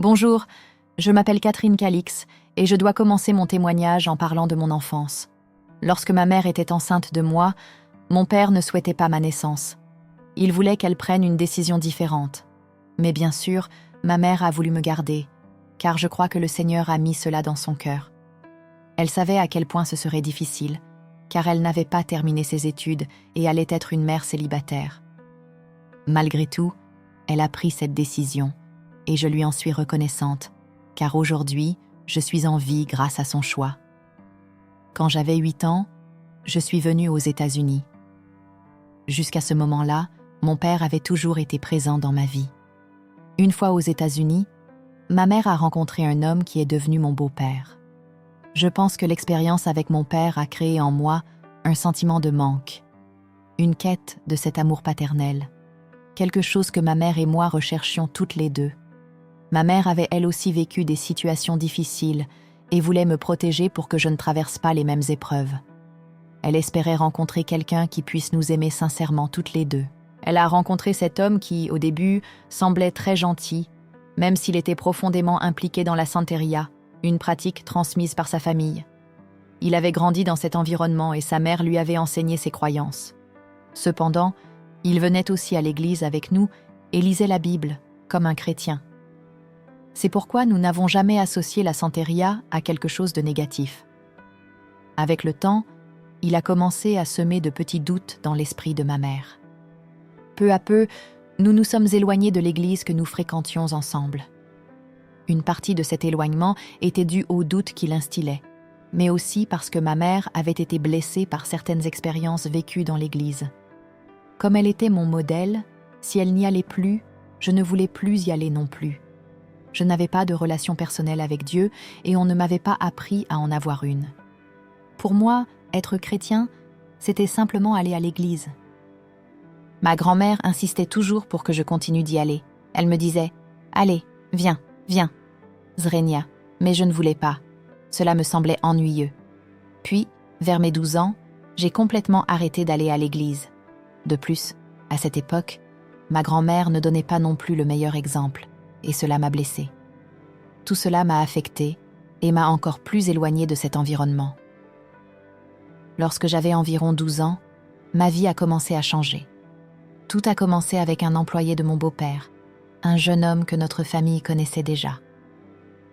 Bonjour, je m'appelle Catherine Calix et je dois commencer mon témoignage en parlant de mon enfance. Lorsque ma mère était enceinte de moi, mon père ne souhaitait pas ma naissance. Il voulait qu'elle prenne une décision différente. Mais bien sûr, ma mère a voulu me garder, car je crois que le Seigneur a mis cela dans son cœur. Elle savait à quel point ce serait difficile, car elle n'avait pas terminé ses études et allait être une mère célibataire. Malgré tout, elle a pris cette décision, et je lui en suis reconnaissante, car aujourd'hui, je suis en vie grâce à son choix. Quand j'avais 8 ans, je suis venue aux États-Unis. Jusqu'à ce moment-là, mon père avait toujours été présent dans ma vie. Une fois aux États-Unis, ma mère a rencontré un homme qui est devenu mon beau-père. Je pense que l'expérience avec mon père a créé en moi un sentiment de manque, une quête de cet amour paternel, quelque chose que ma mère et moi recherchions toutes les deux. Ma mère avait elle aussi vécu des situations difficiles et voulait me protéger pour que je ne traverse pas les mêmes épreuves. Elle espérait rencontrer quelqu'un qui puisse nous aimer sincèrement toutes les deux. Elle a rencontré cet homme qui, au début, semblait très gentil, même s'il était profondément impliqué dans la santeria, une pratique transmise par sa famille. Il avait grandi dans cet environnement et sa mère lui avait enseigné ses croyances. Cependant, il venait aussi à l'église avec nous et lisait la Bible, comme un chrétien. C'est pourquoi nous n'avons jamais associé la santeria à quelque chose de négatif. Avec le temps, il a commencé à semer de petits doutes dans l'esprit de ma mère. Peu à peu, nous nous sommes éloignés de l'église que nous fréquentions ensemble. Une partie de cet éloignement était due aux doutes qu'il instillait, mais aussi parce que ma mère avait été blessée par certaines expériences vécues dans l'église. Comme elle était mon modèle, si elle n'y allait plus, je ne voulais plus y aller non plus. Je n'avais pas de relation personnelle avec Dieu et on ne m'avait pas appris à en avoir une. Pour moi, être chrétien, c'était simplement aller à l'église. Ma grand-mère insistait toujours pour que je continue d'y aller. Elle me disait « Allez, viens, Zrenia », mais je ne voulais pas. Cela me semblait ennuyeux. Puis, vers mes 12 ans, j'ai complètement arrêté d'aller à l'église. De plus, à cette époque, ma grand-mère ne donnait pas non plus le meilleur exemple, et cela m'a blessée. Tout cela m'a affectée et m'a encore plus éloignée de cet environnement. Lorsque j'avais environ 12 ans, ma vie a commencé à changer. Tout a commencé avec un employé de mon beau-père, un jeune homme que notre famille connaissait déjà.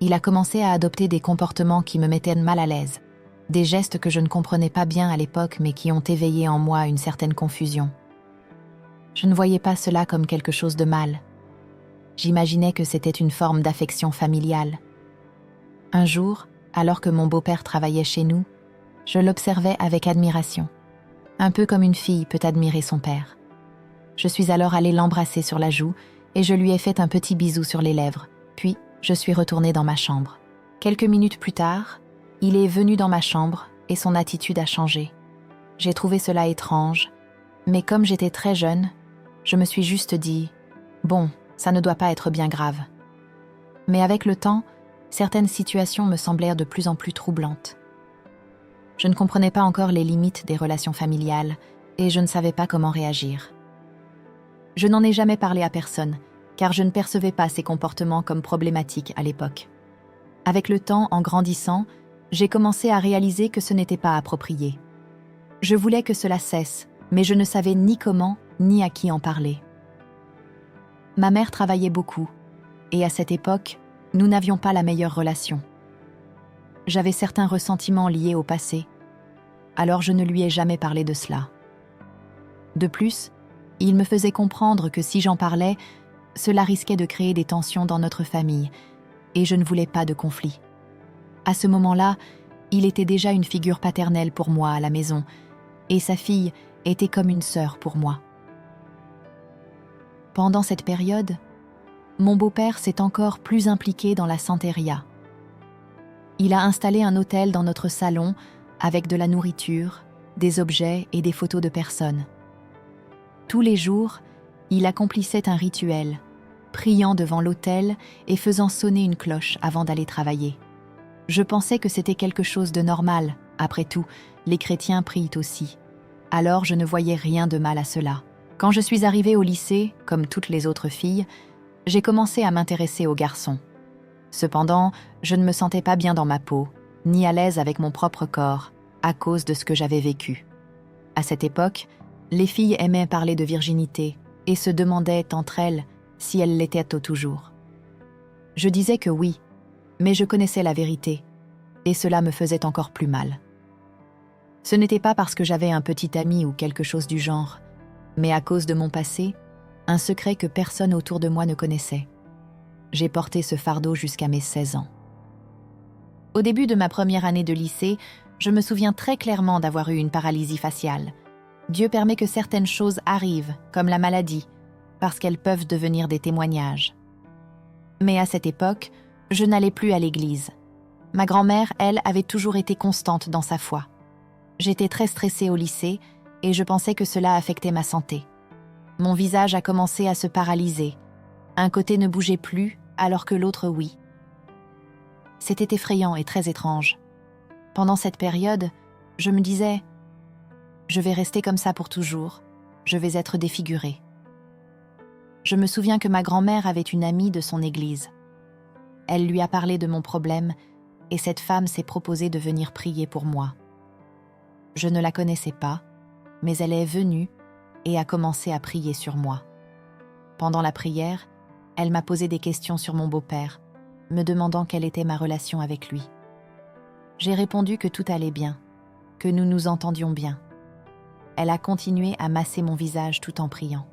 Il a commencé à adopter des comportements qui me mettaient mal à l'aise, des gestes que je ne comprenais pas bien à l'époque mais qui ont éveillé en moi une certaine confusion. Je ne voyais pas cela comme quelque chose de mal. J'imaginais que c'était une forme d'affection familiale. Un jour, alors que mon beau-père travaillait chez nous, je l'observais avec admiration, un peu comme une fille peut admirer son père. Je suis alors allée l'embrasser sur la joue et je lui ai fait un petit bisou sur les lèvres, puis je suis retournée dans ma chambre. Quelques minutes plus tard, il est venu dans ma chambre et son attitude a changé. J'ai trouvé cela étrange, mais comme j'étais très jeune, je me suis juste dit « Bon, ça ne doit pas être bien grave ». Mais avec le temps, certaines situations me semblèrent de plus en plus troublantes. Je ne comprenais pas encore les limites des relations familiales et je ne savais pas comment réagir. Je n'en ai jamais parlé à personne, car je ne percevais pas ces comportements comme problématiques à l'époque. Avec le temps, en grandissant, j'ai commencé à réaliser que ce n'était pas approprié. Je voulais que cela cesse, mais je ne savais ni comment, ni à qui en parler. Ma mère travaillait beaucoup, et à cette époque, nous n'avions pas la meilleure relation. J'avais certains ressentiments liés au passé, alors je ne lui ai jamais parlé de cela. De plus, il me faisait comprendre que si j'en parlais, cela risquait de créer des tensions dans notre famille, et je ne voulais pas de conflit. À ce moment-là, il était déjà une figure paternelle pour moi à la maison, et sa fille était comme une sœur pour moi. Pendant cette période, mon beau-père s'est encore plus impliqué dans la santeria. Il a installé un autel dans notre salon avec de la nourriture, des objets et des photos de personnes. Tous les jours, il accomplissait un rituel, priant devant l'autel et faisant sonner une cloche avant d'aller travailler. Je pensais que c'était quelque chose de normal. Après tout, les chrétiens prient aussi. Alors je ne voyais rien de mal à cela. Quand je suis arrivée au lycée, comme toutes les autres filles, j'ai commencé à m'intéresser aux garçons. Cependant, je ne me sentais pas bien dans ma peau, ni à l'aise avec mon propre corps, à cause de ce que j'avais vécu. À cette époque, les filles aimaient parler de virginité et se demandaient entre elles si elles l'étaient toujours. Je disais que oui, mais je connaissais la vérité, et cela me faisait encore plus mal. Ce n'était pas parce que j'avais un petit ami ou quelque chose du genre, mais à cause de mon passé, un secret que personne autour de moi ne connaissait. J'ai porté ce fardeau jusqu'à mes 16 ans. Au début de ma première année de lycée, je me souviens très clairement d'avoir eu une paralysie faciale. Dieu permet que certaines choses arrivent, comme la maladie, parce qu'elles peuvent devenir des témoignages. Mais à cette époque, je n'allais plus à l'église. Ma grand-mère, elle, avait toujours été constante dans sa foi. J'étais très stressée au lycée et je pensais que cela affectait ma santé. Mon visage a commencé à se paralyser. Un côté ne bougeait plus, alors que l'autre oui. C'était effrayant et très étrange. Pendant cette période, je me disais « Je vais rester comme ça pour toujours, je vais être défigurée ». Je me souviens que ma grand-mère avait une amie de son église. Elle lui a parlé de mon problème et cette femme s'est proposée de venir prier pour moi. Je ne la connaissais pas, mais elle est venue et a commencé à prier sur moi. Pendant la prière, elle m'a posé des questions sur mon beau-père, me demandant quelle était ma relation avec lui. J'ai répondu que tout allait bien, que nous nous entendions bien. Elle a continué à masser mon visage tout en priant.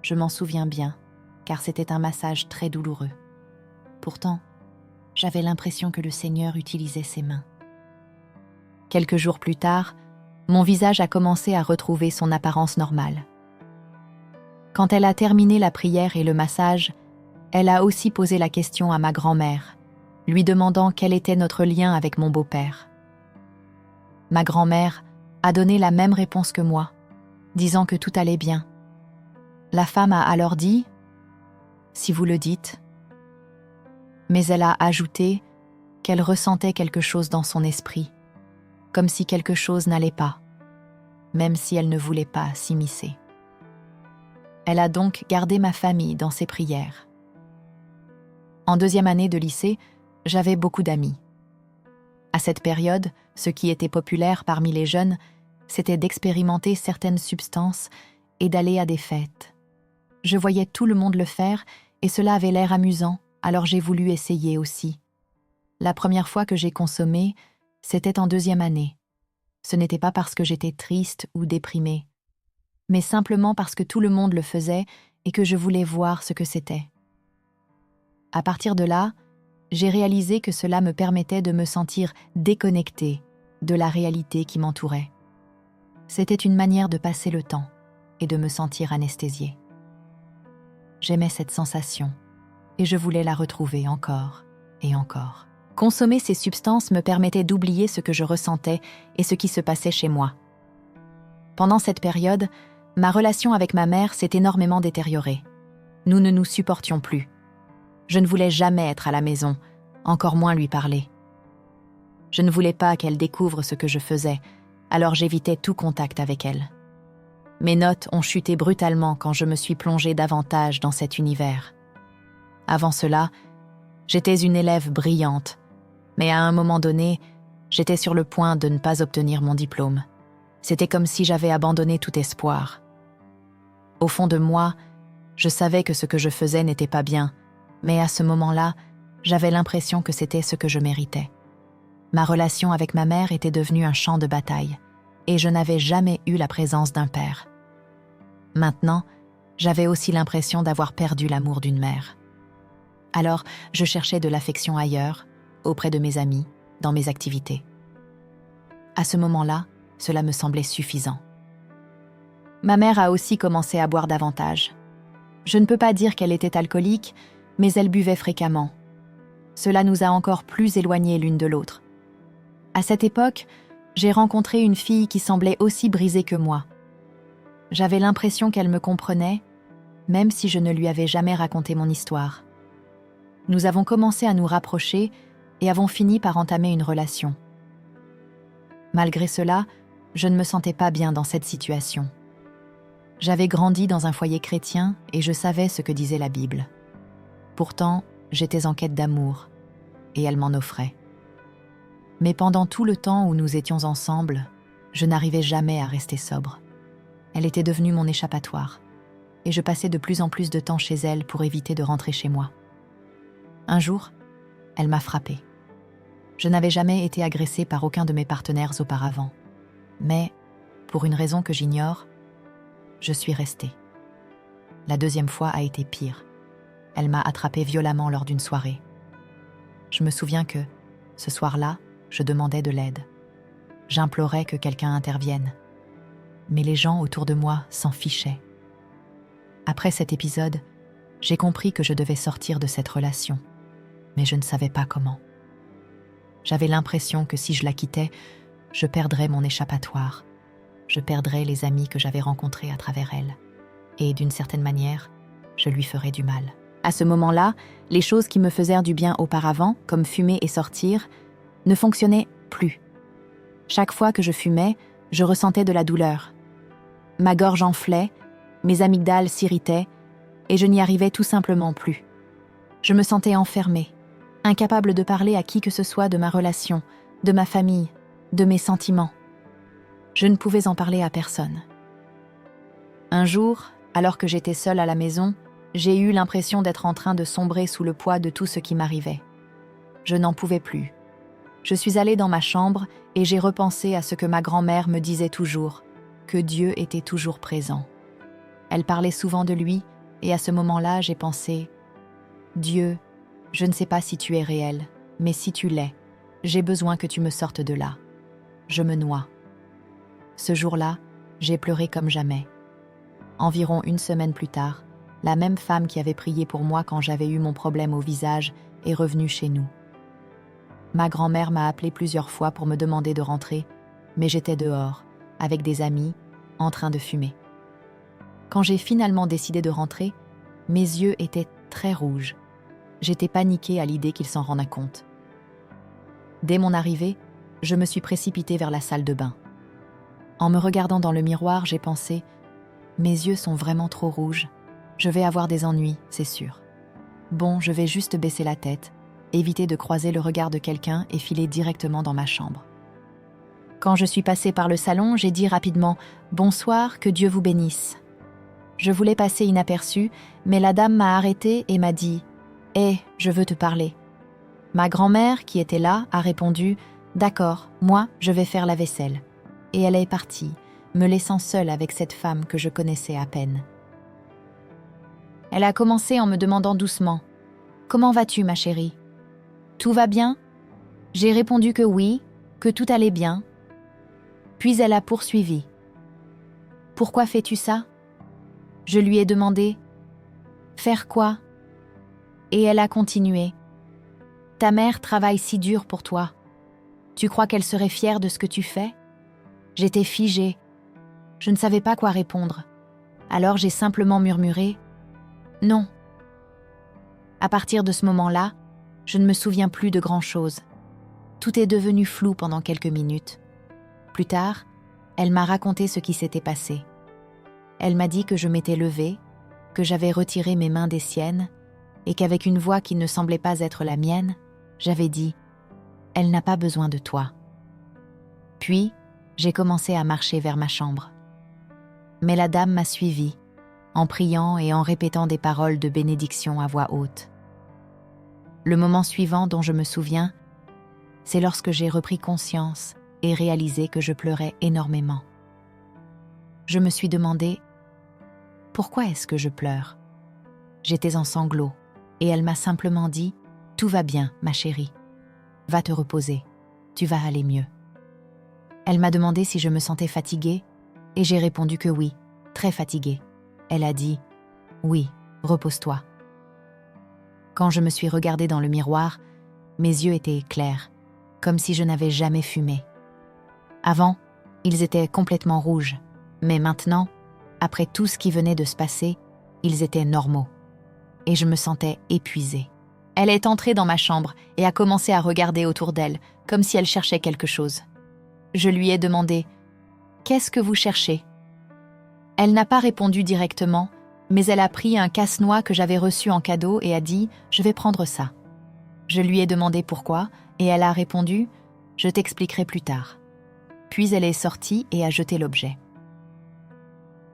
Je m'en souviens bien, car c'était un massage très douloureux. Pourtant, j'avais l'impression que le Seigneur utilisait ses mains. Quelques jours plus tard, mon visage a commencé à retrouver son apparence normale. Quand elle a terminé la prière et le massage, elle a aussi posé la question à ma grand-mère, lui demandant quel était notre lien avec mon beau-père. Ma grand-mère a donné la même réponse que moi, disant que tout allait bien. La femme a alors dit « Si vous le dites », mais elle a ajouté qu'elle ressentait quelque chose dans son esprit, comme si quelque chose n'allait pas, même si elle ne voulait pas s'immiscer. Elle a donc gardé ma famille dans ses prières. En deuxième année de lycée, j'avais beaucoup d'amis. À cette période, ce qui était populaire parmi les jeunes, c'était d'expérimenter certaines substances et d'aller à des fêtes. Je voyais tout le monde le faire et cela avait l'air amusant, alors j'ai voulu essayer aussi. La première fois que j'ai consommé, c'était en deuxième année. Ce n'était pas parce que j'étais triste ou déprimée, mais simplement parce que tout le monde le faisait et que je voulais voir ce que c'était. À partir de là, j'ai réalisé que cela me permettait de me sentir déconnectée de la réalité qui m'entourait. C'était une manière de passer le temps et de me sentir anesthésiée. J'aimais cette sensation et je voulais la retrouver encore et encore. Consommer ces substances me permettait d'oublier ce que je ressentais et ce qui se passait chez moi. Pendant cette période, ma relation avec ma mère s'est énormément détériorée. Nous ne nous supportions plus. Je ne voulais jamais être à la maison, encore moins lui parler. Je ne voulais pas qu'elle découvre ce que je faisais, alors j'évitais tout contact avec elle. Mes notes ont chuté brutalement quand je me suis plongée davantage dans cet univers. Avant cela, j'étais une élève brillante, mais à un moment donné, j'étais sur le point de ne pas obtenir mon diplôme. C'était comme si j'avais abandonné tout espoir. Au fond de moi, je savais que ce que je faisais n'était pas bien, mais à ce moment-là, j'avais l'impression que c'était ce que je méritais. Ma relation avec ma mère était devenue un champ de bataille, et je n'avais jamais eu la présence d'un père. Maintenant, j'avais aussi l'impression d'avoir perdu l'amour d'une mère. Alors, je cherchais de l'affection ailleurs, auprès de mes amis, dans mes activités. À ce moment-là, cela me semblait suffisant. Ma mère a aussi commencé à boire davantage. Je ne peux pas dire qu'elle était alcoolique, mais elle buvait fréquemment. Cela nous a encore plus éloignés l'une de l'autre. À cette époque, j'ai rencontré une fille qui semblait aussi brisée que moi. J'avais l'impression qu'elle me comprenait, même si je ne lui avais jamais raconté mon histoire. Nous avons commencé à nous rapprocher et avons fini par entamer une relation. Malgré cela, je ne me sentais pas bien dans cette situation. J'avais grandi dans un foyer chrétien et je savais ce que disait la Bible. Pourtant, j'étais en quête d'amour, et elle m'en offrait. Mais pendant tout le temps où nous étions ensemble, je n'arrivais jamais à rester sobre. Elle était devenue mon échappatoire, et je passais de plus en plus de temps chez elle pour éviter de rentrer chez moi. Un jour, elle m'a frappée. Je n'avais jamais été agressée par aucun de mes partenaires auparavant, mais, pour une raison que j'ignore, je suis restée. La deuxième fois a été pire. Elle m'a attrapée violemment lors d'une soirée. Je me souviens que, ce soir-là, je demandais de l'aide. J'implorais que quelqu'un intervienne. Mais les gens autour de moi s'en fichaient. Après cet épisode, j'ai compris que je devais sortir de cette relation, mais je ne savais pas comment. J'avais l'impression que si je la quittais, je perdrais mon échappatoire. Je perdrais les amis que j'avais rencontrés à travers elle. Et d'une certaine manière, je lui ferais du mal. À ce moment-là, les choses qui me faisaient du bien auparavant, comme fumer et sortir, ne fonctionnaient plus. Chaque fois que je fumais, je ressentais de la douleur. Ma gorge enflait, mes amygdales s'irritaient, et je n'y arrivais tout simplement plus. Je me sentais enfermée, incapable de parler à qui que ce soit de ma relation, de ma famille, de mes sentiments. Je ne pouvais en parler à personne. Un jour, alors que j'étais seule à la maison, j'ai eu l'impression d'être en train de sombrer sous le poids de tout ce qui m'arrivait. Je n'en pouvais plus. Je suis allée dans ma chambre et j'ai repensé à ce que ma grand-mère me disait toujours, que Dieu était toujours présent. Elle parlait souvent de lui et à ce moment-là, j'ai pensé « Dieu, je ne sais pas si tu es réel, mais si tu l'es, j'ai besoin que tu me sortes de là. Je me noie. » Ce jour-là, j'ai pleuré comme jamais. Environ une semaine plus tard, la même femme qui avait prié pour moi quand j'avais eu mon problème au visage est revenue chez nous. Ma grand-mère m'a appelé plusieurs fois pour me demander de rentrer, mais j'étais dehors, avec des amis, en train de fumer. Quand j'ai finalement décidé de rentrer, mes yeux étaient très rouges. J'étais paniquée à l'idée qu'ils s'en rendaient compte. Dès mon arrivée, je me suis précipitée vers la salle de bain. En me regardant dans le miroir, j'ai pensé « Mes yeux sont vraiment trop rouges. Je vais avoir des ennuis, c'est sûr. Bon, je vais juste baisser la tête, éviter de croiser le regard de quelqu'un et filer directement dans ma chambre. » Quand je suis passée par le salon, j'ai dit rapidement « Bonsoir, que Dieu vous bénisse. » Je voulais passer inaperçue, mais la dame m'a arrêtée et m'a dit « Hé, je veux te parler. » Ma grand-mère, qui était là, a répondu « D'accord, moi, je vais faire la vaisselle. » Et elle est partie, me laissant seule avec cette femme que je connaissais à peine. Elle a commencé en me demandant doucement « Comment vas-tu, ma chérie ? Tout va bien ?» J'ai répondu que oui, que tout allait bien. Puis elle a poursuivi « Pourquoi fais-tu ça ?» Je lui ai demandé « Faire quoi ?» Et elle a continué « Ta mère travaille si dur pour toi. Tu crois qu'elle serait fière de ce que tu fais ?» J'étais figée. Je ne savais pas quoi répondre. Alors j'ai simplement murmuré « Non ». À partir de ce moment-là, je ne me souviens plus de grand-chose. Tout est devenu flou pendant quelques minutes. Plus tard, elle m'a raconté ce qui s'était passé. Elle m'a dit que je m'étais levée, que j'avais retiré mes mains des siennes et qu'avec une voix qui ne semblait pas être la mienne, j'avais dit « Elle n'a pas besoin de toi ». Puis, j'ai commencé à marcher vers ma chambre. Mais la dame m'a suivie, en priant et en répétant des paroles de bénédiction à voix haute. Le moment suivant dont je me souviens, c'est lorsque j'ai repris conscience et réalisé que je pleurais énormément. Je me suis demandé « Pourquoi est-ce que je pleure ?» J'étais en sanglots et elle m'a simplement dit « Tout va bien, ma chérie. Va te reposer, tu vas aller mieux. » Elle m'a demandé si je me sentais fatiguée et j'ai répondu que oui, très fatiguée. Elle a dit « Oui, repose-toi. » Quand je me suis regardée dans le miroir, mes yeux étaient clairs, comme si je n'avais jamais fumé. Avant, ils étaient complètement rouges, mais maintenant, après tout ce qui venait de se passer, ils étaient normaux. Et je me sentais épuisée. Elle est entrée dans ma chambre et a commencé à regarder autour d'elle, comme si elle cherchait quelque chose. Je lui ai demandé « Qu'est-ce que vous cherchez ?» Elle n'a pas répondu directement, Mais elle a pris un casse-noix que j'avais reçu en cadeau et a dit « Je vais prendre ça ». Je lui ai demandé pourquoi et elle a répondu « Je t'expliquerai plus tard ». Puis elle est sortie et a jeté l'objet.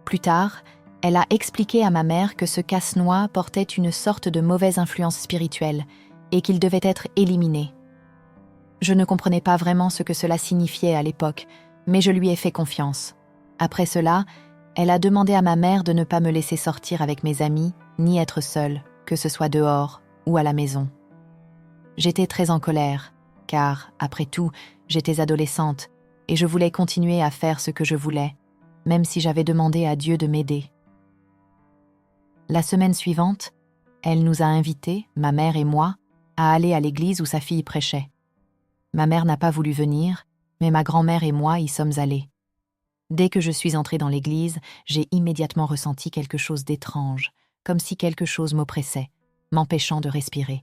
Plus tard, elle a expliqué à ma mère que ce casse-noix portait une sorte de mauvaise influence spirituelle et qu'il devait être éliminé. Je ne comprenais pas vraiment ce que cela signifiait à l'époque, mais je lui ai fait confiance. Après cela, elle a demandé à ma mère de ne pas me laisser sortir avec mes amis, ni être seule, que ce soit dehors ou à la maison. J'étais très en colère, car, après tout, j'étais adolescente et je voulais continuer à faire ce que je voulais, même si j'avais demandé à Dieu de m'aider. La semaine suivante, elle nous a invités, ma mère et moi, à aller à l'église où sa fille prêchait. Ma mère n'a pas voulu venir, mais ma grand-mère et moi y sommes allés. Dès que je suis entrée dans l'église, j'ai immédiatement ressenti quelque chose d'étrange, comme si quelque chose m'oppressait, m'empêchant de respirer.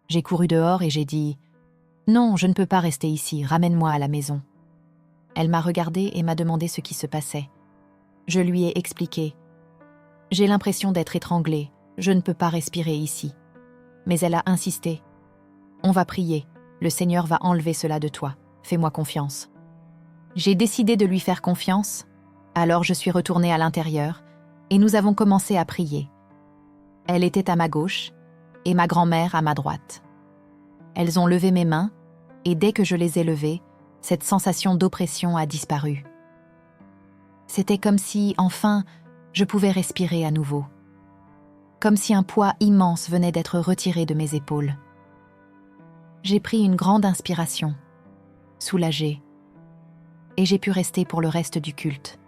J'ai couru dehors et j'ai dit « Non, je ne peux pas rester ici, ramène-moi à la maison ». Elle m'a regardée et m'a demandé ce qui se passait. Je lui ai expliqué « J'ai l'impression d'être étranglée, je ne peux pas respirer ici ». Mais elle a insisté « On va prier, le Seigneur va enlever cela de toi, fais-moi confiance ». J'ai décidé de lui faire confiance, alors je suis retournée à l'intérieur et nous avons commencé à prier. Elle était à ma gauche et ma grand-mère à ma droite. Elles ont levé mes mains et dès que je les ai levées, cette sensation d'oppression a disparu. C'était comme si, enfin, je pouvais respirer à nouveau. Comme si un poids immense venait d'être retiré de mes épaules. J'ai pris une grande inspiration, soulagée, et j'ai pu rester pour le reste du culte.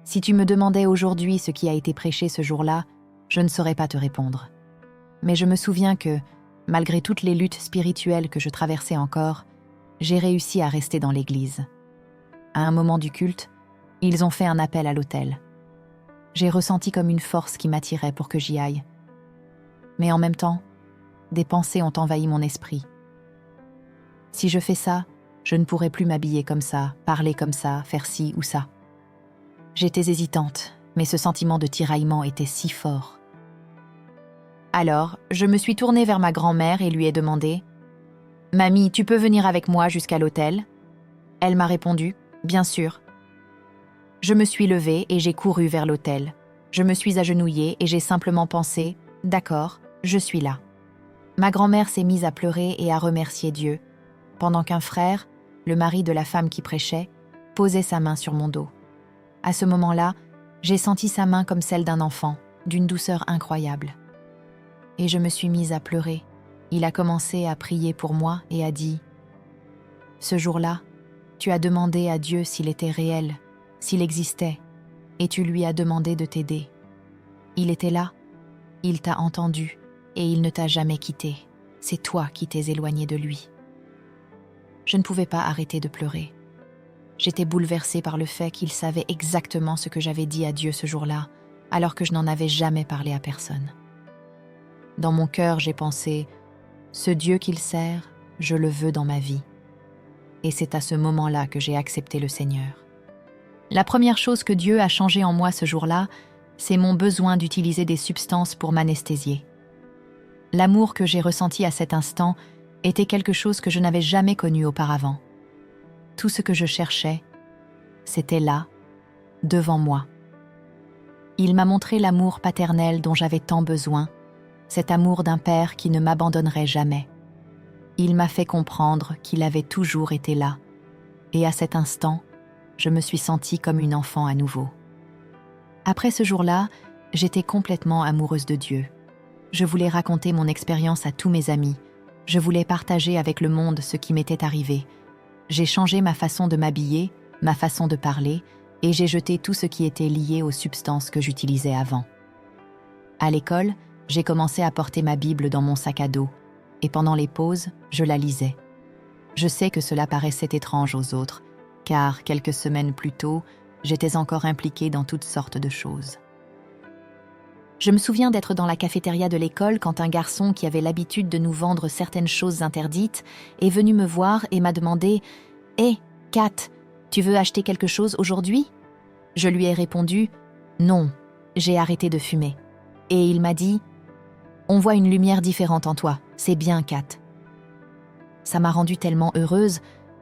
Si tu me demandais aujourd'hui ce qui a été prêché ce jour-là, je ne saurais pas te répondre. Mais je me souviens que, malgré toutes les luttes spirituelles que je traversais encore, j'ai réussi à rester dans l'église. À un moment du culte, ils ont fait un appel à l'autel. J'ai ressenti comme une force qui m'attirait pour que j'y aille. Mais en même temps, des pensées ont envahi mon esprit. Si je fais ça, je ne pourrai plus m'habiller comme ça, parler comme ça, faire ci ou ça. J'étais hésitante, mais ce sentiment de tiraillement était si fort. Alors, je me suis tournée vers ma grand-mère et lui ai demandé « Mamie, tu peux venir avec moi jusqu'à l'autel ?» Elle m'a répondu « Bien sûr ». Je me suis levée et j'ai couru vers l'autel. Je me suis agenouillée et j'ai simplement pensé « D'accord, je suis là ». Ma grand-mère s'est mise à pleurer et à remercier Dieu, pendant qu'un frère, le mari de la femme qui prêchait, posait sa main sur mon dos. À ce moment-là, j'ai senti sa main comme celle d'un enfant, d'une douceur incroyable. Et je me suis mise à pleurer. Il a commencé à prier pour moi et a dit « Ce jour-là, tu as demandé à Dieu s'il était réel, s'il existait, et tu lui as demandé de t'aider. Il était là, il t'a entendu, et il ne t'a jamais quitté. C'est toi qui t'es éloigné de lui. » Je ne pouvais pas arrêter de pleurer. J'étais bouleversée par le fait qu'il savait exactement ce que j'avais dit à Dieu ce jour-là, alors que je n'en avais jamais parlé à personne. Dans mon cœur, j'ai pensé « Ce Dieu qu'il sert, je le veux dans ma vie. » Et c'est à ce moment-là que j'ai accepté le Seigneur. La première chose que Dieu a changé en moi ce jour-là, c'est mon besoin d'utiliser des substances pour m'anesthésier. L'amour que j'ai ressenti à cet instant était quelque chose que je n'avais jamais connu auparavant. Tout ce que je cherchais, c'était là, devant moi. Il m'a montré l'amour paternel dont j'avais tant besoin, cet amour d'un père qui ne m'abandonnerait jamais. Il m'a fait comprendre qu'il avait toujours été là, et à cet instant, je me suis sentie comme une enfant à nouveau. Après ce jour-là, j'étais complètement amoureuse de Dieu. Je voulais raconter mon expérience à tous mes amis. Je voulais partager avec le monde ce qui m'était arrivé. J'ai changé ma façon de m'habiller, ma façon de parler, et j'ai jeté tout ce qui était lié aux substances que j'utilisais avant. À l'école, j'ai commencé à porter ma Bible dans mon sac à dos, et pendant les pauses, je la lisais. Je sais que cela paraissait étrange aux autres, car quelques semaines plus tôt, j'étais encore impliquée dans toutes sortes de choses. Je me souviens d'être dans la cafétéria de l'école quand un garçon qui avait l'habitude de nous vendre certaines choses interdites est venu me voir et m'a demandé « Hé, Kat, tu veux acheter quelque chose aujourd'hui ?» Je lui ai répondu « Non, j'ai arrêté de fumer. Et il m'a dit « On voit une lumière différente en toi, c'est bien, Kat. » Ça m'a rendue tellement heureuse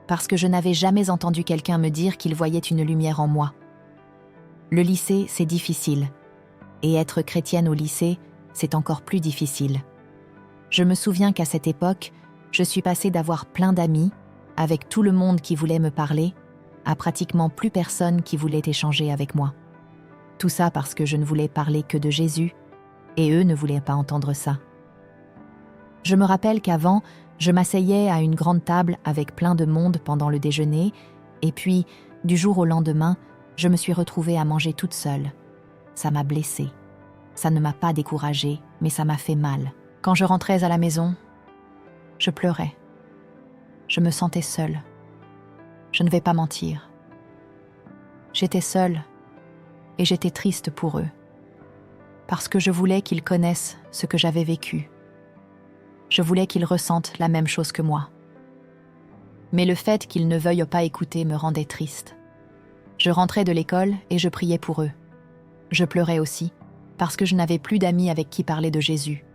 parce que je n'avais jamais entendu quelqu'un me dire qu'il voyait une lumière en moi. Le lycée, c'est difficile. Et être chrétienne au lycée, c'est encore plus difficile. Je me souviens qu'à cette époque, je suis passée d'avoir plein d'amis, avec tout le monde qui voulait me parler, à pratiquement plus personne qui voulait échanger avec moi. Tout ça parce que je ne voulais parler que de Jésus, et eux ne voulaient pas entendre ça. Je me rappelle qu'avant, je m'asseyais à une grande table avec plein de monde pendant le déjeuner, et puis, du jour au lendemain, je me suis retrouvée à manger toute seule. Ça m'a blessée. Ça ne m'a pas découragée, mais ça m'a fait mal. Quand je rentrais à la maison, je pleurais. Je me sentais seule. Je ne vais pas mentir. J'étais seule et j'étais triste pour eux. Parce que je voulais qu'ils connaissent ce que j'avais vécu. Je voulais qu'ils ressentent la même chose que moi. Mais le fait qu'ils ne veuillent pas écouter me rendait triste. Je rentrais de l'école et je priais pour eux. Je pleurais aussi, parce que je n'avais plus d'amis avec qui parler de Jésus.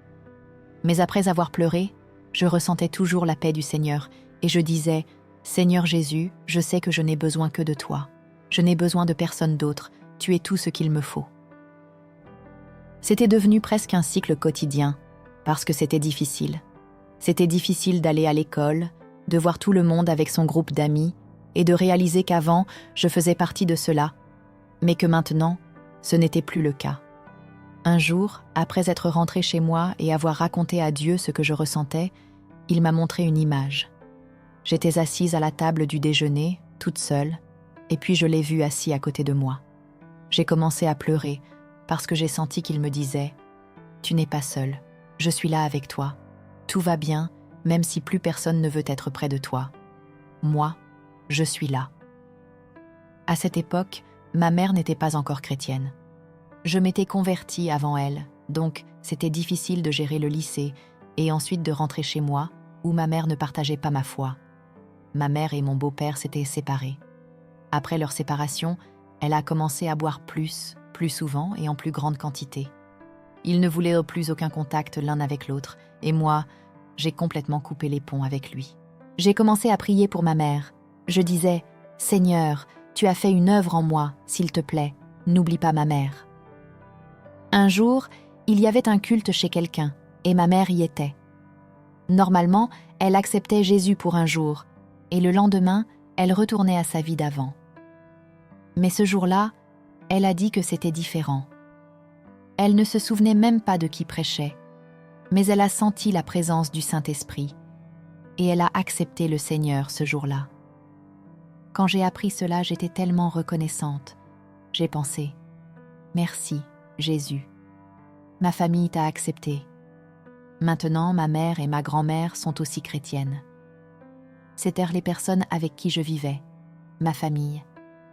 Mais après avoir pleuré, je ressentais toujours la paix du Seigneur et je disais « Seigneur Jésus, je sais que je n'ai besoin que de toi. Je n'ai besoin de personne d'autre. Tu es tout ce qu'il me faut. » C'était devenu presque un cycle quotidien, parce que c'était difficile. C'était difficile d'aller à l'école, de voir tout le monde avec son groupe d'amis et de réaliser qu'avant, je faisais partie de cela, mais que maintenant, ce n'était plus le cas. Un jour, après être rentrée chez moi et avoir raconté à Dieu ce que je ressentais, il m'a montré une image. J'étais assise à la table du déjeuner, toute seule, et puis je l'ai vu assis à côté de moi. J'ai commencé à pleurer parce que j'ai senti qu'il me disait « Tu n'es pas seule, je suis là avec toi. Tout va bien, même si plus personne ne veut être près de toi. Moi, je suis là. » À cette époque, ma mère n'était pas encore chrétienne. Je m'étais convertie avant elle, donc c'était difficile de gérer le lycée et ensuite de rentrer chez moi, où ma mère ne partageait pas ma foi. Ma mère et mon beau-père s'étaient séparés. Après leur séparation, elle a commencé à boire plus souvent et en plus grande quantité. Ils ne voulaient plus aucun contact l'un avec l'autre, et moi, j'ai complètement coupé les ponts avec lui. J'ai commencé à prier pour ma mère. Je disais « Seigneur, tu as fait une œuvre en moi, s'il te plaît, n'oublie pas ma mère. » Un jour, il y avait un culte chez quelqu'un, et ma mère y était. Normalement, elle acceptait Jésus pour un jour, et le lendemain, elle retournait à sa vie d'avant. Mais ce jour-là, elle a dit que c'était différent. Elle ne se souvenait même pas de qui prêchait, mais elle a senti la présence du Saint-Esprit, et elle a accepté le Seigneur ce jour-là. Quand j'ai appris cela, j'étais tellement reconnaissante. J'ai pensé « Merci, Jésus. Ma famille t'a accepté. Maintenant, ma mère et ma grand-mère sont aussi chrétiennes. » C'étaient les personnes avec qui je vivais, ma famille,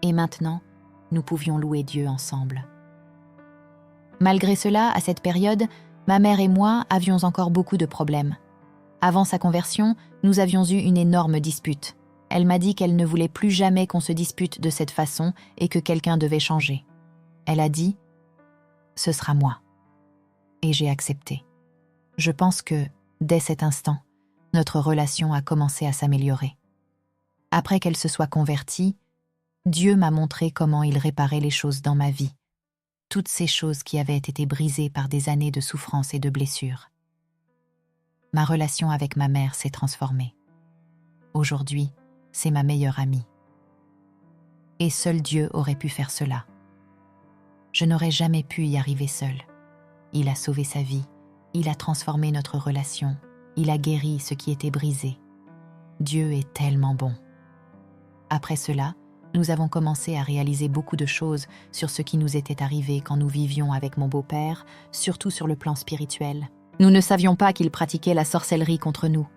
et maintenant, nous pouvions louer Dieu ensemble. Malgré cela, à cette période, ma mère et moi avions encore beaucoup de problèmes. Avant sa conversion, nous avions eu une énorme dispute. Elle m'a dit qu'elle ne voulait plus jamais qu'on se dispute de cette façon et que quelqu'un devait changer. Elle a dit « Ce sera moi ». Et j'ai accepté. Je pense que, dès cet instant, notre relation a commencé à s'améliorer. Après qu'elle se soit convertie, Dieu m'a montré comment il réparait les choses dans ma vie, toutes ces choses qui avaient été brisées par des années de souffrance et de blessures. Ma relation avec ma mère s'est transformée. Aujourd'hui, c'est ma meilleure amie. Et seul Dieu aurait pu faire cela. Je n'aurais jamais pu y arriver seule. Il a sauvé sa vie, il a transformé notre relation, il a guéri ce qui était brisé. Dieu est tellement bon. Après cela, nous avons commencé à réaliser beaucoup de choses sur ce qui nous était arrivé quand nous vivions avec mon beau-père, surtout sur le plan spirituel. Nous ne savions pas qu'il pratiquait la sorcellerie contre nous.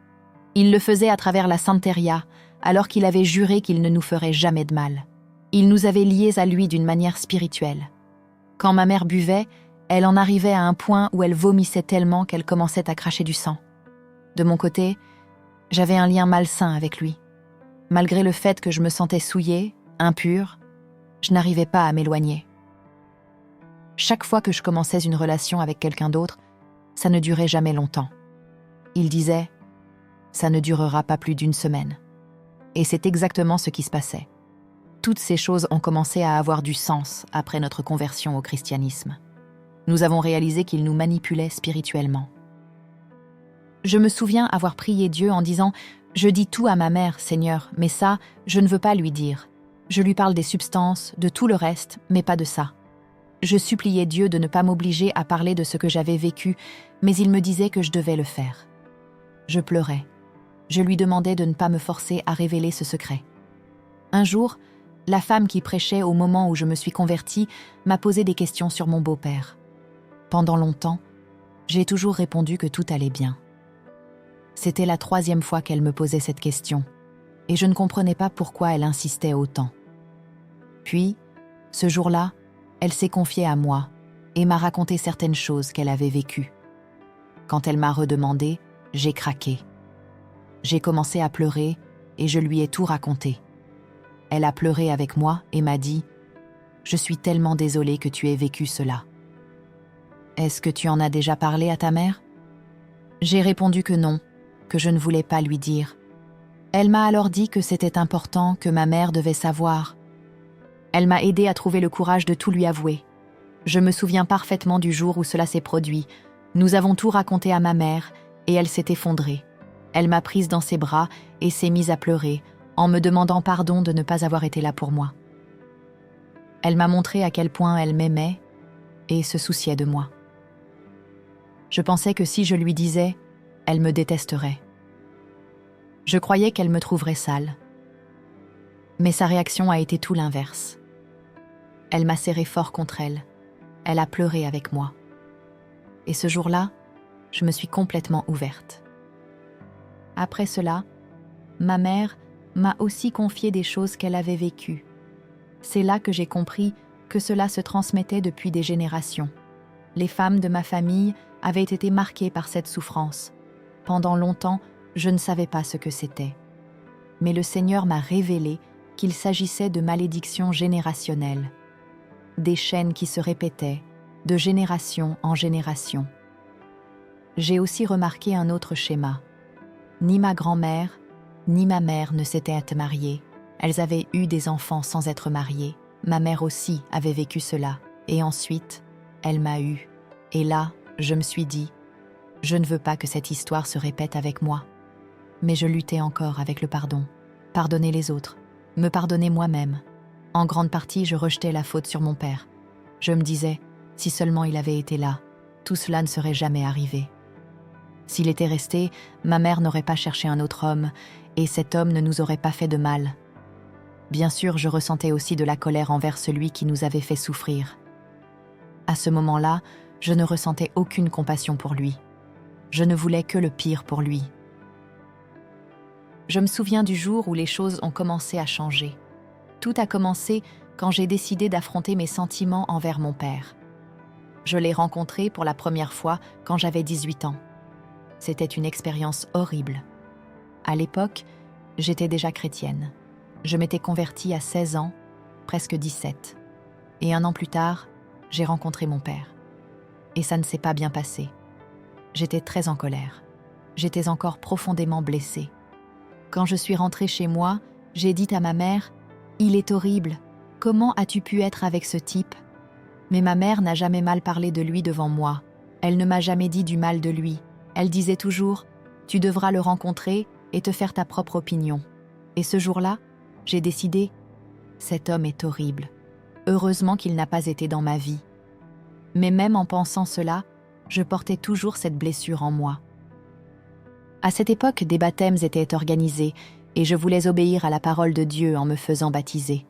Il le faisait à travers la santeria, alors qu'il avait juré qu'il ne nous ferait jamais de mal. Il nous avait liés à lui d'une manière spirituelle. Quand ma mère buvait, elle en arrivait à un point où elle vomissait tellement qu'elle commençait à cracher du sang. De mon côté, j'avais un lien malsain avec lui. Malgré le fait que je me sentais souillée, impure, je n'arrivais pas à m'éloigner. Chaque fois que je commençais une relation avec quelqu'un d'autre, ça ne durait jamais longtemps. Il disait « ça ne durera pas plus d'1 semaine ». Et c'est exactement ce qui se passait. Toutes ces choses ont commencé à avoir du sens après notre conversion au christianisme. Nous avons réalisé qu'il nous manipulait spirituellement. Je me souviens avoir prié Dieu en disant « Je dis tout à ma mère, Seigneur, mais ça, je ne veux pas lui dire. Je lui parle des substances, de tout le reste, mais pas de ça. » Je suppliais Dieu de ne pas m'obliger à parler de ce que j'avais vécu, mais il me disait que je devais le faire. Je pleurais. Je lui demandais de ne pas me forcer à révéler ce secret. Un jour, la femme qui prêchait au moment où je me suis convertie m'a posé des questions sur mon beau-père. Pendant longtemps, j'ai toujours répondu que tout allait bien. C'était la 3e fois qu'elle me posait cette question, et je ne comprenais pas pourquoi elle insistait autant. Puis, ce jour-là, elle s'est confiée à moi et m'a raconté certaines choses qu'elle avait vécues. Quand elle m'a redemandé, j'ai craqué. J'ai commencé à pleurer et je lui ai tout raconté. Elle a pleuré avec moi et m'a dit « Je suis tellement désolée que tu aies vécu cela. Est-ce que tu en as déjà parlé à ta mère ?» J'ai répondu que non, que je ne voulais pas lui dire. Elle m'a alors dit que c'était important, que ma mère devait savoir. Elle m'a aidé à trouver le courage de tout lui avouer. Je me souviens parfaitement du jour où cela s'est produit. Nous avons tout raconté à ma mère et elle s'est effondrée. Elle m'a prise dans ses bras et s'est mise à pleurer, en me demandant pardon de ne pas avoir été là pour moi. Elle m'a montré à quel point elle m'aimait et se souciait de moi. Je pensais que si je lui disais, elle me détesterait. Je croyais qu'elle me trouverait sale. Mais sa réaction a été tout l'inverse. Elle m'a serré fort contre elle. Elle a pleuré avec moi. Et ce jour-là, je me suis complètement ouverte. Après cela, ma mère m'a aussi confié des choses qu'elle avait vécues. C'est là que j'ai compris que cela se transmettait depuis des générations. Les femmes de ma famille avaient été marquées par cette souffrance. Pendant longtemps, je ne savais pas ce que c'était. Mais le Seigneur m'a révélé qu'il s'agissait de malédictions générationnelles, des chaînes qui se répétaient, de génération en génération. J'ai aussi remarqué un autre schéma. Ni ma grand-mère, ni ma mère ne s'étaient mariées. Elles avaient eu des enfants sans être mariées. Ma mère aussi avait vécu cela. Et ensuite, elle m'a eu. Et là, je me suis dit, je ne veux pas que cette histoire se répète avec moi. Mais je luttais encore avec le pardon. Pardonner les autres, me pardonner moi-même. En grande partie, je rejetais la faute sur mon père. Je me disais, si seulement il avait été là, tout cela ne serait jamais arrivé. S'il était resté, ma mère n'aurait pas cherché un autre homme, et cet homme ne nous aurait pas fait de mal. Bien sûr, je ressentais aussi de la colère envers celui qui nous avait fait souffrir. À ce moment-là, je ne ressentais aucune compassion pour lui. Je ne voulais que le pire pour lui. Je me souviens du jour où les choses ont commencé à changer. Tout a commencé quand j'ai décidé d'affronter mes sentiments envers mon père. Je l'ai rencontré pour la première fois quand j'avais 18 ans. C'était une expérience horrible. À l'époque, j'étais déjà chrétienne. Je m'étais convertie à 16 ans, presque 17. Et 1 an plus tard, j'ai rencontré mon père. Et ça ne s'est pas bien passé. J'étais très en colère. J'étais encore profondément blessée. Quand je suis rentrée chez moi, j'ai dit à ma mère « Il est horrible. Comment as-tu pu être avec ce type ?» Mais ma mère n'a jamais mal parlé de lui devant moi. Elle ne m'a jamais dit du mal de lui. Elle disait toujours « Tu devras le rencontrer et te faire ta propre opinion. » Et ce jour-là, j'ai décidé « Cet homme est horrible. Heureusement qu'il n'a pas été dans ma vie. » Mais même en pensant cela, je portais toujours cette blessure en moi. À cette époque, des baptêmes étaient organisés et je voulais obéir à la parole de Dieu en me faisant baptiser.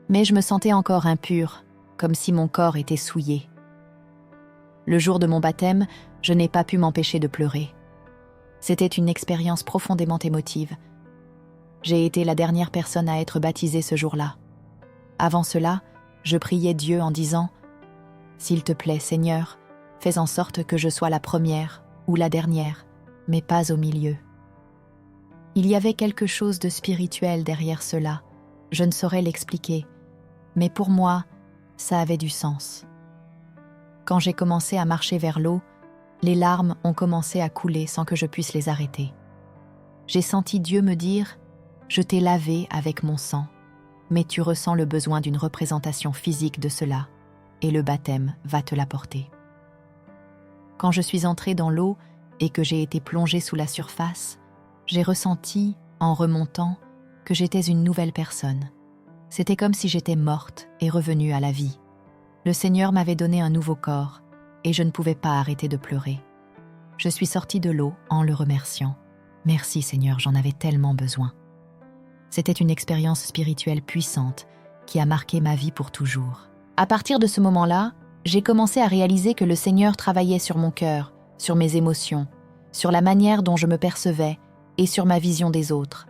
Mais je me sentais encore impure, comme si mon corps était souillé. Le jour de mon baptême, je n'ai pas pu m'empêcher de pleurer. C'était une expérience profondément émotive. J'ai été la dernière personne à être baptisée ce jour-là. Avant cela, je priais Dieu en disant « S'il te plaît, Seigneur, fais en sorte que je sois la première ou la dernière, mais pas au milieu. » Il y avait quelque chose de spirituel derrière cela. Je ne saurais l'expliquer, mais pour moi, ça avait du sens. Quand j'ai commencé à marcher vers l'eau, les larmes ont commencé à couler sans que je puisse les arrêter. J'ai senti Dieu me dire « Je t'ai lavé avec mon sang, mais tu ressens le besoin d'une représentation physique de cela, et le baptême va te l'apporter. » Quand je suis entrée dans l'eau et que j'ai été plongée sous la surface, j'ai ressenti, en remontant, que j'étais une nouvelle personne. C'était comme si j'étais morte et revenue à la vie. Le Seigneur m'avait donné un nouveau corps et je ne pouvais pas arrêter de pleurer. Je suis sortie de l'eau en le remerciant. Merci Seigneur, j'en avais tellement besoin. C'était une expérience spirituelle puissante qui a marqué ma vie pour toujours. À partir de ce moment-là, j'ai commencé à réaliser que le Seigneur travaillait sur mon cœur, sur mes émotions, sur la manière dont je me percevais et sur ma vision des autres.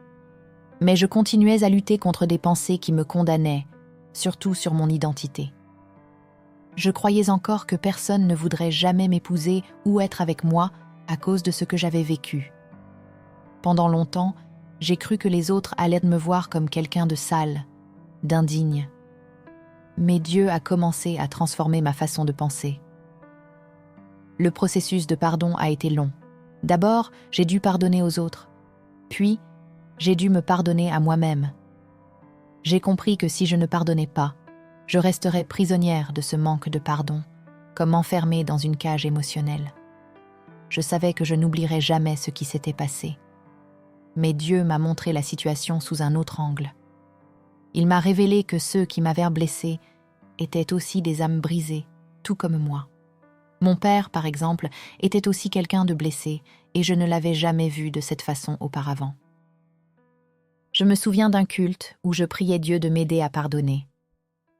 Mais je continuais à lutter contre des pensées qui me condamnaient, surtout sur mon identité. Je croyais encore que personne ne voudrait jamais m'épouser ou être avec moi à cause de ce que j'avais vécu. Pendant longtemps, j'ai cru que les autres allaient me voir comme quelqu'un de sale, d'indigne. Mais Dieu a commencé à transformer ma façon de penser. Le processus de pardon a été long. D'abord, j'ai dû pardonner aux autres. Puis, j'ai dû me pardonner à moi-même. J'ai compris que si je ne pardonnais pas, je resterais prisonnière de ce manque de pardon, comme enfermée dans une cage émotionnelle. Je savais que je n'oublierais jamais ce qui s'était passé. Mais Dieu m'a montré la situation sous un autre angle. Il m'a révélé que ceux qui m'avaient blessée étaient aussi des âmes brisées, tout comme moi. Mon père, par exemple, était aussi quelqu'un de blessé et je ne l'avais jamais vu de cette façon auparavant. Je me souviens d'un culte où je priais Dieu de m'aider à pardonner.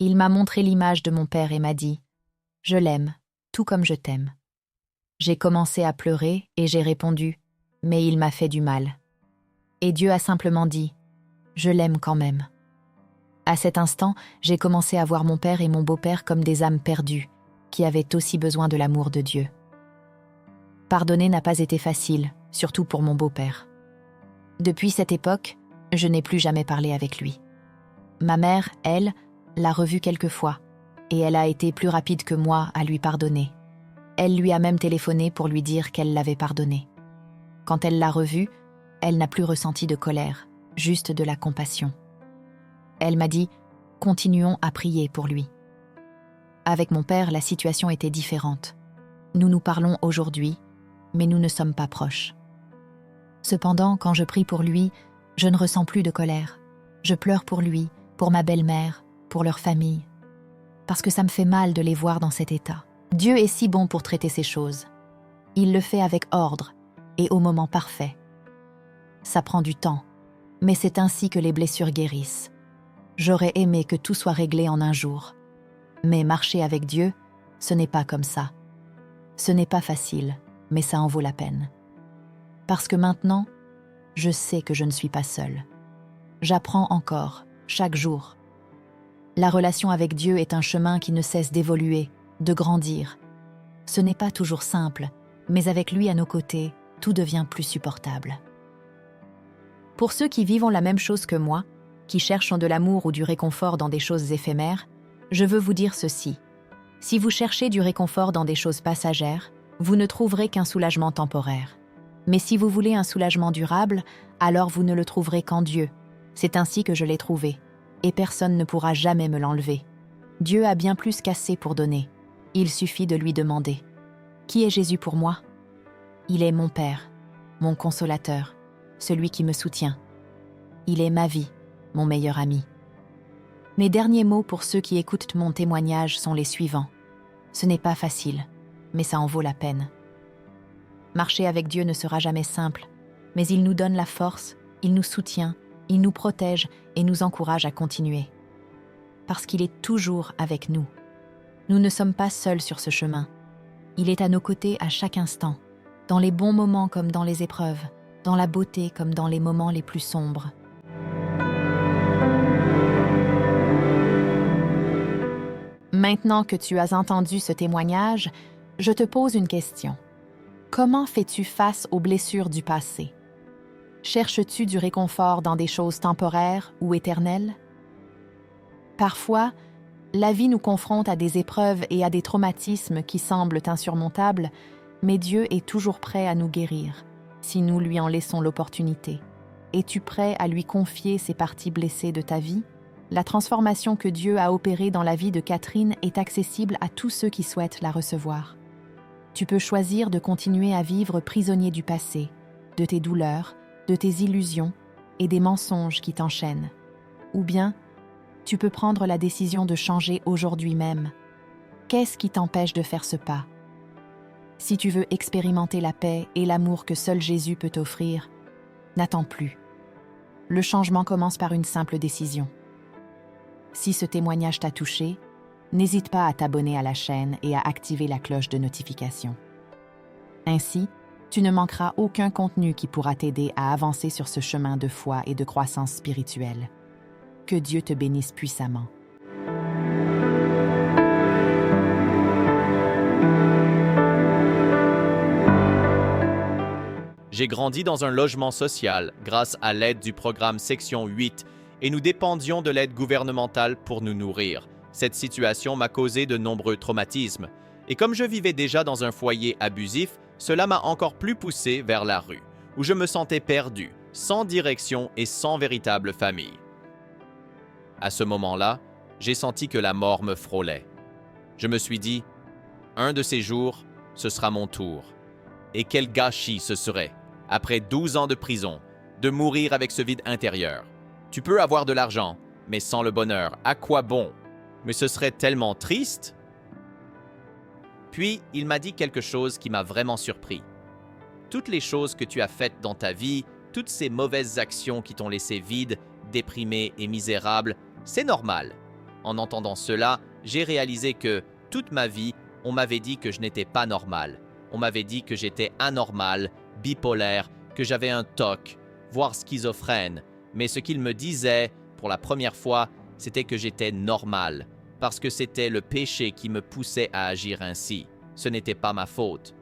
Il m'a montré l'image de mon père et m'a dit « Je l'aime, tout comme je t'aime ». J'ai commencé à pleurer et j'ai répondu « Mais il m'a fait du mal ». Et Dieu a simplement dit « Je l'aime quand même ». À cet instant, j'ai commencé à voir mon père et mon beau-père comme des âmes perdues, qui avaient aussi besoin de l'amour de Dieu. Pardonner n'a pas été facile, surtout pour mon beau-père. Depuis cette époque, je n'ai plus jamais parlé avec lui. Ma mère, elle, l'a revu quelques fois, et elle a été plus rapide que moi à lui pardonner. Elle lui a même téléphoné pour lui dire qu'elle l'avait pardonné. Quand elle l'a revu, elle n'a plus ressenti de colère, juste de la compassion. Elle m'a dit « Continuons à prier pour lui ». Avec mon père, la situation était différente. Nous nous parlons aujourd'hui, mais nous ne sommes pas proches. Cependant, quand je prie pour lui, je ne ressens plus de colère. Je pleure pour lui, pour ma belle-mère, pour leur famille. Parce que ça me fait mal de les voir dans cet état. Dieu est si bon pour traiter ces choses. Il le fait avec ordre et au moment parfait. Ça prend du temps, mais c'est ainsi que les blessures guérissent. J'aurais aimé que tout soit réglé en un jour. Mais marcher avec Dieu, ce n'est pas comme ça. Ce n'est pas facile, mais ça en vaut la peine. Parce que maintenant, je sais que je ne suis pas seule. J'apprends encore, chaque jour. La relation avec Dieu est un chemin qui ne cesse d'évoluer, de grandir. Ce n'est pas toujours simple, mais avec lui à nos côtés, tout devient plus supportable. Pour ceux qui vivent la même chose que moi, qui cherchent de l'amour ou du réconfort dans des choses éphémères, je veux vous dire ceci. Si vous cherchez du réconfort dans des choses passagères, vous ne trouverez qu'un soulagement temporaire. Mais si vous voulez un soulagement durable, alors vous ne le trouverez qu'en Dieu. C'est ainsi que je l'ai trouvé, et personne ne pourra jamais me l'enlever. Dieu a bien plus qu'assez pour donner. Il suffit de lui demander. Qui est Jésus pour moi? Il est mon Père, mon consolateur, celui qui me soutient. Il est ma vie, mon meilleur ami. Mes derniers mots pour ceux qui écoutent mon témoignage sont les suivants. Ce n'est pas facile, mais ça en vaut la peine. Marcher avec Dieu ne sera jamais simple, mais il nous donne la force, il nous soutient, il nous protège et nous encourage à continuer. Parce qu'il est toujours avec nous. Nous ne sommes pas seuls sur ce chemin. Il est à nos côtés à chaque instant, dans les bons moments comme dans les épreuves, dans la beauté comme dans les moments les plus sombres. Maintenant que tu as entendu ce témoignage, je te pose une question. Comment fais-tu face aux blessures du passé? Cherches-tu du réconfort dans des choses temporaires ou éternelles? Parfois, La vie nous confronte à des épreuves et à des traumatismes qui semblent insurmontables, mais Dieu est toujours prêt à nous guérir, si nous lui en laissons l'opportunité. Es-tu prêt à lui confier ces parties blessées de ta vie? La transformation que Dieu a opérée dans la vie de Catherine est accessible à tous ceux qui souhaitent la recevoir. Tu peux choisir de continuer à vivre prisonnier du passé, de tes douleurs, de tes illusions et des mensonges qui t'enchaînent. Ou bien, tu peux prendre la décision de changer aujourd'hui même. Qu'est-ce qui t'empêche de faire ce pas? Si tu veux expérimenter la paix et l'amour que seul Jésus peut t'offrir, n'attends plus. Le changement commence par une simple décision. Si ce témoignage t'a touché, n'hésite pas à t'abonner à la chaîne et à activer la cloche de notification. Ainsi, tu ne manqueras aucun contenu qui pourra t'aider à avancer sur ce chemin de foi et de croissance spirituelle. Que Dieu te bénisse puissamment. J'ai grandi dans un logement social grâce à l'aide du programme Section 8 et nous dépendions de l'aide gouvernementale pour nous nourrir. Cette situation m'a causé de nombreux traumatismes. Et comme je vivais déjà dans un foyer abusif, cela m'a encore plus poussé vers la rue, où je me sentais perdu, sans direction et sans véritable famille. À ce moment-là, j'ai senti que la mort me frôlait. Je me suis dit, un de ces jours, ce sera mon tour. Et quel gâchis ce serait, après 12 ans de prison, de mourir avec ce vide intérieur. Tu peux avoir de l'argent, mais sans le bonheur, à quoi bon? Mais ce serait tellement triste. Puis, il m'a dit quelque chose qui m'a vraiment surpris. Toutes les choses que tu as faites dans ta vie, toutes ces mauvaises actions qui t'ont laissé vide, déprimé et misérable, c'est normal. En entendant cela, j'ai réalisé que, toute ma vie, on m'avait dit que je n'étais pas normal. On m'avait dit que j'étais anormal, bipolaire, que j'avais un TOC, voire schizophrène. Mais ce qu'ils me disaient, pour la première fois, c'était que j'étais normal, parce que c'était le péché qui me poussait à agir ainsi. Ce n'était pas ma faute.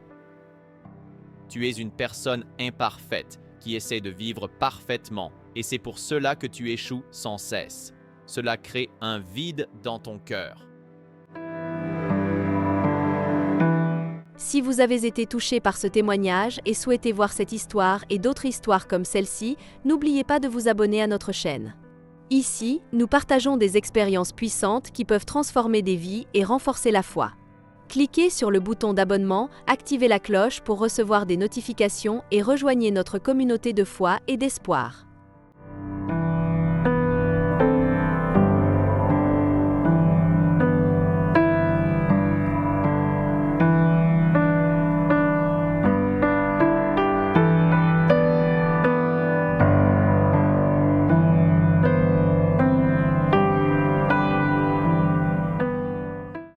Tu es une personne imparfaite qui essaie de vivre parfaitement, et c'est pour cela que tu échoues sans cesse. Cela crée un vide dans ton cœur. Si vous avez été touché par ce témoignage et souhaitez voir cette histoire et d'autres histoires comme celle-ci, n'oubliez pas de vous abonner à notre chaîne. Ici, nous partageons des expériences puissantes qui peuvent transformer des vies et renforcer la foi. Cliquez sur le bouton d'abonnement, activez la cloche pour recevoir des notifications et rejoignez notre communauté de foi et d'espoir.